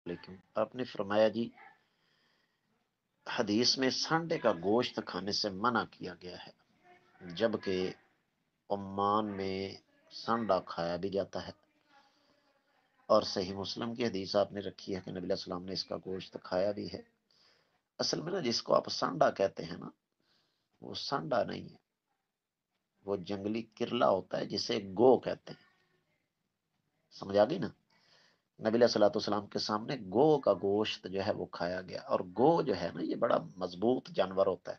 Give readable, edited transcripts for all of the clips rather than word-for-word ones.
لیکن آپ نے فرمایا جی حدیث میں سانڈے کا گوشت کھانے سے منع کیا گیا ہے، جبکہ عمان میں سانڈا کھایا بھی جاتا ہے، اور صحیح مسلم کی حدیث آپ نے رکھی ہے کہ نبی علیہ السلام نے اس کا گوشت کھایا بھی ہے۔ اصل میں نا جس کو آپ سانڈا کہتے ہیں نا، وہ سانڈا نہیں ہے، وہ جنگلی کرلا ہوتا ہے جسے گو کہتے ہیں۔ سمجھ آ گئی نا؟ نبی علیہ الصلوۃ والسلام کے سامنے گو کا گوشت جو ہے وہ کھایا گیا، اور گو جو ہے نا یہ بڑا مضبوط جانور ہوتا ہے۔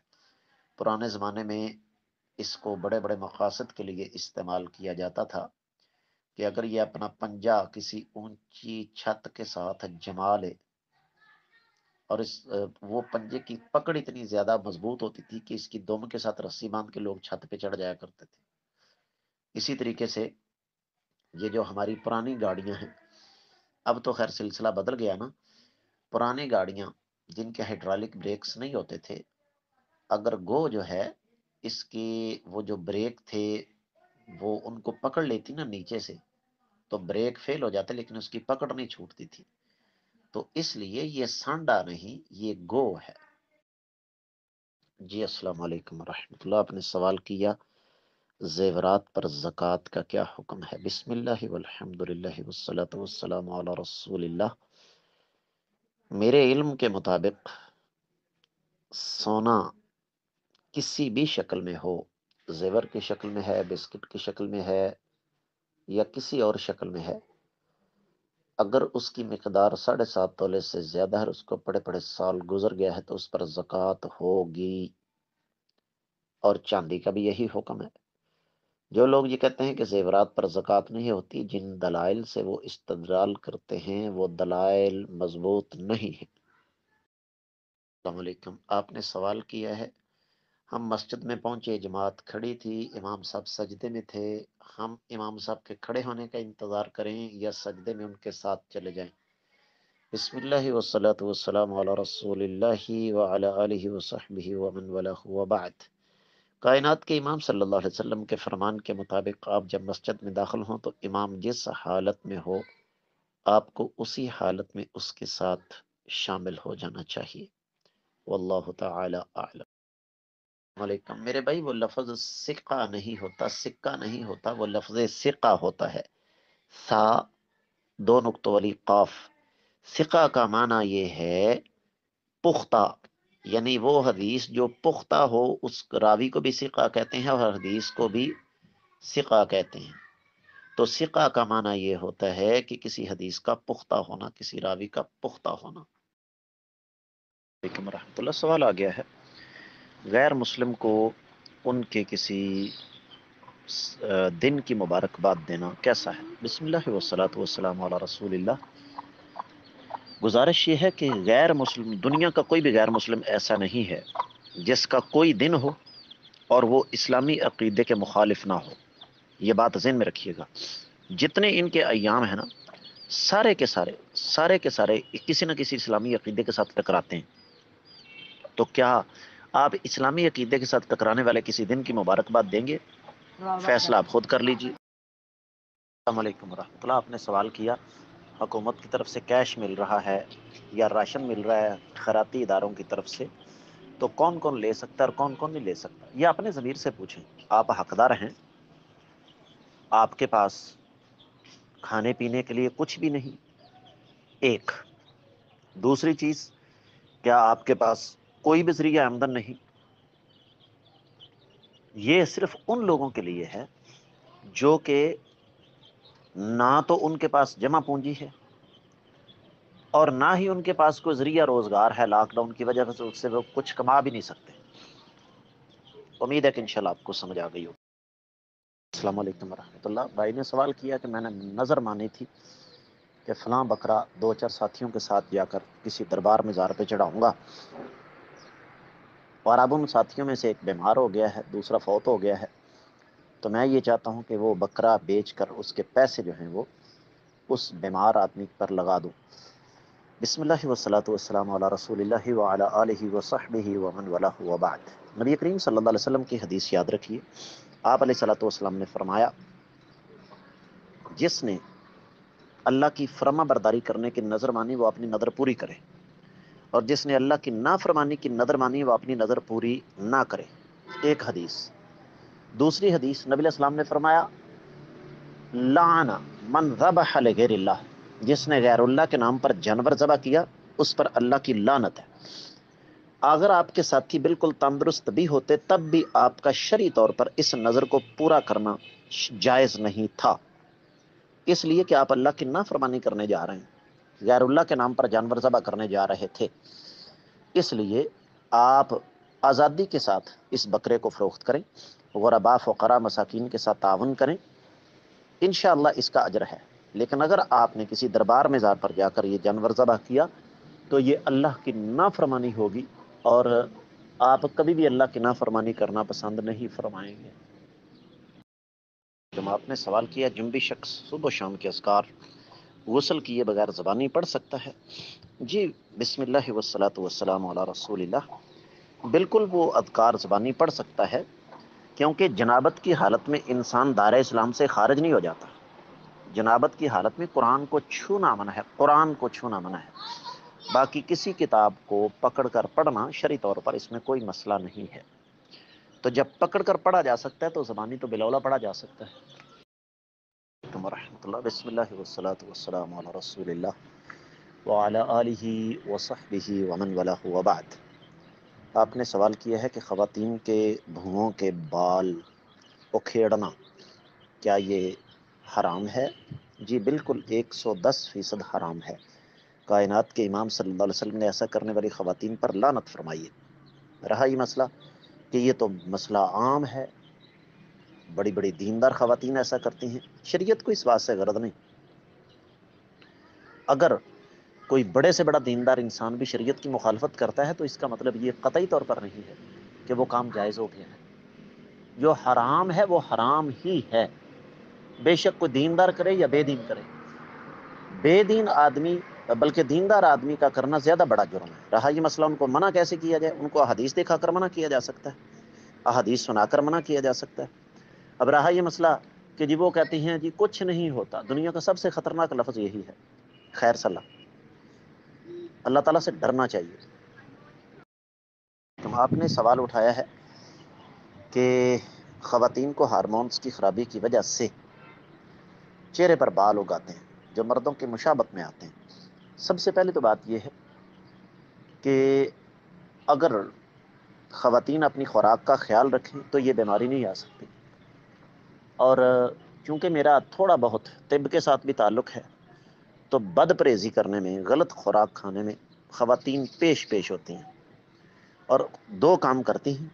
پرانے زمانے میں اس کو بڑے بڑے مقاصد کے لیے استعمال کیا جاتا تھا کہ اگر یہ اپنا پنجہ کسی اونچی چھت کے ساتھ جما لے، اور وہ پنجے کی پکڑ اتنی زیادہ مضبوط ہوتی تھی کہ اس کی دم کے ساتھ رسی باندھ کے لوگ چھت پہ چڑھ جایا کرتے تھے۔ اسی طریقے سے یہ جو ہماری پرانی گاڑیاں ہیں، اب تو خیر سلسلہ بدل گیا نا، پرانی گاڑیاں جن کے ہائیڈرولک بریکس نہیں ہوتے تھے، اگر گو جو ہے اس کی وہ جو بریک تھے وہ ان کو پکڑ لیتی نا نیچے سے، تو بریک فیل ہو جاتے لیکن اس کی پکڑ نہیں چھوٹتی تھی۔ تو اس لیے یہ سانڈا نہیں، یہ گو ہے۔ جی السلام علیکم ورحمۃ اللہ۔ آپ نے سوال کیا زیورات پر زکوٰۃ کا کیا حکم ہے؟ بسم اللہ والحمد للہ والصلاۃ والسلام علی رسول اللہ۔ میرے علم کے مطابق سونا کسی بھی شکل میں ہو، زیور کی شکل میں ہے، بسکٹ کی شکل میں ہے، یا کسی اور شکل میں ہے، اگر اس کی مقدار 7.5 تولے سے زیادہ ہے، اس کو بڑے بڑے سال گزر گیا ہے تو اس پر زکوٰۃ ہوگی، اور چاندی کا بھی یہی حکم ہے۔ جو لوگ یہ کہتے ہیں کہ زیورات پر زکوٰۃ نہیں ہوتی، جن دلائل سے وہ استدلال کرتے ہیں وہ دلائل مضبوط نہیں ہیں۔ السلام علیکم۔ آپ نے سوال کیا ہے ہم مسجد میں پہنچے، جماعت کھڑی تھی، امام صاحب سجدے میں تھے، ہم امام صاحب کے کھڑے ہونے کا انتظار کریں یا سجدے میں ان کے ساتھ چلے جائیں؟ بسم اللہ والصلاۃ والسلام علی رسول اللہ وعلی آلہ وصحبہ ومن والاه وبعد۔ کائنات کے امام صلی اللہ علیہ وسلم کے فرمان کے مطابق آپ جب مسجد میں داخل ہوں تو امام جس حالت میں ہو آپ کو اسی حالت میں اس کے ساتھ شامل ہو جانا چاہیے۔ واللہ تعالی اعلم۔ علیکم میرے بھائی، وہ لفظ سکہ نہیں ہوتا، سکہ نہیں ہوتا، وہ لفظ سقہ ہوتا ہے، سا دو نقطوں والی قاف۔ سقہ کا معنی یہ ہے پختہ، یعنی وہ حدیث جو پختہ ہو اس راوی کو بھی سقہ کہتے ہیں اور حدیث کو بھی سقہ کہتے ہیں۔ تو سقہ کا معنی یہ ہوتا ہے کہ کسی حدیث کا پختہ ہونا، کسی راوی کا پختہ ہونا۔ علیکم ورحمۃ اللہ۔ سوال آ گیا ہے غیر مسلم کو ان کے کسی دن کی مبارکباد دینا کیسا ہے؟ بسم اللہ والصلاۃ والسلام علی رسول اللہ۔ گزارش یہ ہے کہ غیر مسلم، دنیا کا کوئی بھی غیر مسلم ایسا نہیں ہے جس کا کوئی دن ہو اور وہ اسلامی عقیدے کے مخالف نہ ہو۔ یہ بات ذہن میں رکھیے گا، جتنے ان کے ایام ہیں نا، سارے کے سارے کسی نہ کسی اسلامی عقیدے کے ساتھ ٹکراتے ہیں۔ تو کیا آپ اسلامی عقیدے کے ساتھ ٹکرانے والے کسی دن کی مبارکباد دیں گے؟ فیصلہ آپ خود کر لیجیے۔ السلام علیکم ورحمۃ اللہ۔ آپ نے سوال کیا حکومت کی طرف سے کیش مل رہا ہے یا راشن مل رہا ہے خیراتی اداروں کی طرف سے، تو کون کون لے سکتا ہے اور کون کون نہیں لے سکتا؟ یہ اپنے ضمیر سے پوچھیں۔ آپ حقدار ہیں، آپ کے پاس کھانے پینے کے لیے کچھ بھی نہیں، ایک۔ دوسری چیز، کیا آپ کے پاس کوئی بھی ذریعہ آمدن نہیں؟ یہ صرف ان لوگوں کے لیے ہے جو کہ نہ تو ان کے پاس جمع پونجی ہے اور نہ ہی ان کے پاس کوئی ذریعہ روزگار ہے، لاک ڈاؤن کی وجہ سے اس سے وہ کچھ کما بھی نہیں سکتے۔ امید ہے کہ انشاءاللہ آپ کو سمجھ آ گئی ہو۔ السلام علیکم ورحمۃ اللہ۔ بھائی نے سوال کیا کہ میں نے نظر مانی تھی کہ فلاں بکرا 2-4 ساتھیوں کے ساتھ جا کر کسی دربار مزار پہ چڑھاؤں گا، اور اب ان ساتھیوں میں سے ایک بیمار ہو گیا ہے، دوسرا فوت ہو گیا ہے، تو میں یہ چاہتا ہوں کہ وہ بکرا بیچ کر اس کے پیسے جو ہیں وہ اس بیمار آدمی پر لگا دوں۔ بسم اللہ والصلاۃ والسلام علی رسول اللہ وعلی آلہ وصحبہ ومن والاه وبعد۔ نبی کریم صلی اللہ علیہ وسلم کی حدیث یاد رکھیے، آپ علیہ الصلوۃ والسلام نے فرمایا جس نے اللہ کی فرما برداری کرنے کی نظر مانی وہ اپنی نظر پوری کرے، اور جس نے اللہ کی نافرمانی کی نظر مانی وہ اپنی نظر پوری نہ کرے۔ ایک حدیث۔ دوسری حدیث نبی علیہ السلام نے فرمایا لعن من ذبح لغیر اللہ، جس نے غیر اللہ کے نام پر جانور ذبح کیا اس پر اللہ کی لعنت ہے۔ اگر آپ کے ساتھی بالکل تندرست بھی ہوتے تب بھی آپ کا شرعی طور پر اس نظر کو پورا کرنا جائز نہیں تھا، اس لیے کہ آپ اللہ کی نافرمانی کرنے جا رہے ہیں، غیر اللہ کے نام پر جانور ذبح کرنے جا رہے تھے، اس لیے آپ آزادی کے ساتھ اس بکرے کو فروخت کریں، غرباء فقراء مساکین کے ساتھ تعاون کریں، انشاءاللہ اس کا اجر ہے۔ لیکن اگر آپ نے کسی دربار مزار پر جا کر یہ جانور ذبح کیا تو یہ اللہ کی نافرمانی ہوگی، اور آپ کبھی بھی اللہ کی نافرمانی کرنا پسند نہیں فرمائیں گے۔ جب آپ نے سوال کیا جنبی شخص صبح و شام کے اذکار غسل کیے بغیر زبانی پڑھ سکتا ہے؟ جی، بسم اللہ والصلاۃ والسلام علی رسول اللہ، بالکل وہ اذکار زبانی پڑھ سکتا ہے، کیونکہ جنابت کی حالت میں انسان دائرہ اسلام سے خارج نہیں ہو جاتا۔ جنابت کی حالت میں قرآن کو چھونا منع ہے، قرآن کو چھونا منع ہے، باقی کسی کتاب کو پکڑ کر پڑھنا شرعی طور پر اس میں کوئی مسئلہ نہیں ہے۔ تو جب پکڑ کر پڑھا جا سکتا ہے تو زبانی تو بلا پڑھا جا سکتا ہے۔ ورحمۃ اللہ، بسم اللہ والصلاۃ والسلام علی رسول اللہ وعلی آلہ وصحبہ ومن والہ وبعد۔ آپ نے سوال کیا ہے کہ خواتین کے بھوؤں کے بال اکھیڑنا کیا یہ حرام ہے؟ جی بالکل 110% حرام ہے۔ کائنات کے امام صلی اللہ علیہ وسلم نے ایسا کرنے والی خواتین پر لعنت فرمائی ہے۔ رہا یہ مسئلہ کہ یہ تو مسئلہ عام ہے، بڑی بڑی دیندار خواتین ایسا کرتی ہیں، شریعت کو اس بات سے غرض نہیں۔ اگر کوئی بڑے سے بڑا دیندار انسان بھی شریعت کی مخالفت کرتا ہے تو اس کا مطلب یہ قطعی طور پر نہیں ہے کہ وہ کام جائز ہو گیا ہے۔ جو حرام ہے وہ حرام ہی ہے، بے شک کوئی دیندار کرے یا بے دین کرے۔ بے دین آدمی بلکہ دیندار آدمی کا کرنا زیادہ بڑا جرم ہے۔ رہا یہ مسئلہ ان کو منع کیسے کیا جائے، ان کو احادیث دکھا کر منع کیا جا سکتا ہے، احادیث سنا کر منع کیا جا سکتا ہے۔ اب رہا یہ مسئلہ کہ جی وہ کہتی ہیں جی کچھ نہیں ہوتا، دنیا کا سب سے خطرناک لفظ یہی ہے، خیر صلاح۔ اللہ تعالیٰ سے ڈرنا چاہیے۔ تو آپ نے سوال اٹھایا ہے کہ خواتین کو ہارمونز کی خرابی کی وجہ سے چہرے پر بال اگاتے ہیں جو مردوں کے مشابت میں آتے ہیں۔ سب سے پہلے تو بات یہ ہے کہ اگر خواتین اپنی خوراک کا خیال رکھیں تو یہ بیماری نہیں آ سکتی، اور چونکہ میرا تھوڑا بہت طب کے ساتھ بھی تعلق ہے تو بد پرہیزی کرنے میں، غلط خوراک کھانے میں خواتین پیش ہوتی ہیں اور دو کام کرتی ہیں۔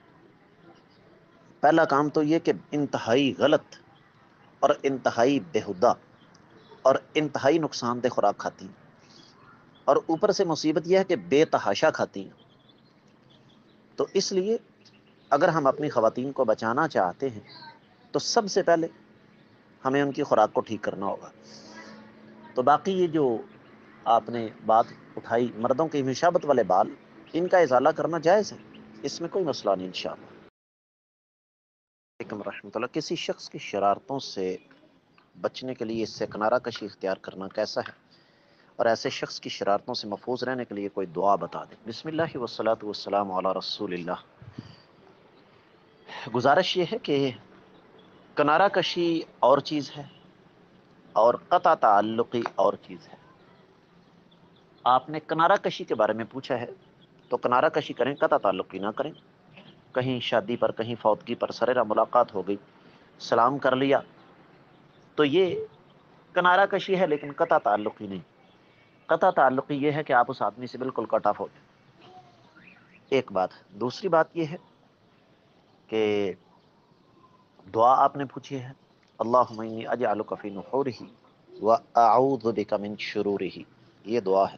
پہلا کام تو یہ کہ انتہائی غلط اور انتہائی بےہودہ اور انتہائی نقصان دہ خوراک کھاتی ہیں، اور اوپر سے مصیبت یہ ہے کہ بے تحاشا کھاتی ہیں۔ تو اس لیے اگر ہم اپنی خواتین کو بچانا چاہتے ہیں تو سب سے پہلے ہمیں ان کی خوراک کو ٹھیک کرنا ہوگا۔ تو باقی یہ جو آپ نے بات اٹھائی مردوں کے مشابت والے بال، ان کا ازالہ کرنا جائز ہے، اس میں کوئی مسئلہ نہیں انشاءاللہ۔ علیکم ورحمۃ اللہ۔ کسی شخص کی شرارتوں سے بچنے کے لیے اس سے کنارہ کشی اختیار کرنا کیسا ہے، اور ایسے شخص کی شرارتوں سے محفوظ رہنے کے لیے کوئی دعا بتا دیں۔ بسم اللہ والصلاۃ والسلام علی رسول اللہ۔ گزارش یہ ہے کہ کنارہ کشی اور چیز ہے اور قطع تعلقی اور چیز ہے۔ آپ نے کنارہ کشی کے بارے میں پوچھا ہے تو کنارہ کشی کریں، قطع تعلقی نہ کریں۔ کہیں شادی پر، کہیں فوتگی پر سریرا ملاقات ہو گئی، سلام کر لیا تو یہ کنارہ کشی ہے، لیکن قطع تعلقی نہیں۔ قطع تعلقی یہ ہے کہ آپ اس آدمی سے بالکل کٹ آف ہو جائیں۔ ایک بات۔ دوسری بات یہ ہے کہ دعا آپ نے پوچھی ہے، اللہم انی اجعلک فی نحورہ واعوذ بک من شرورہ، یہ دعا ہے۔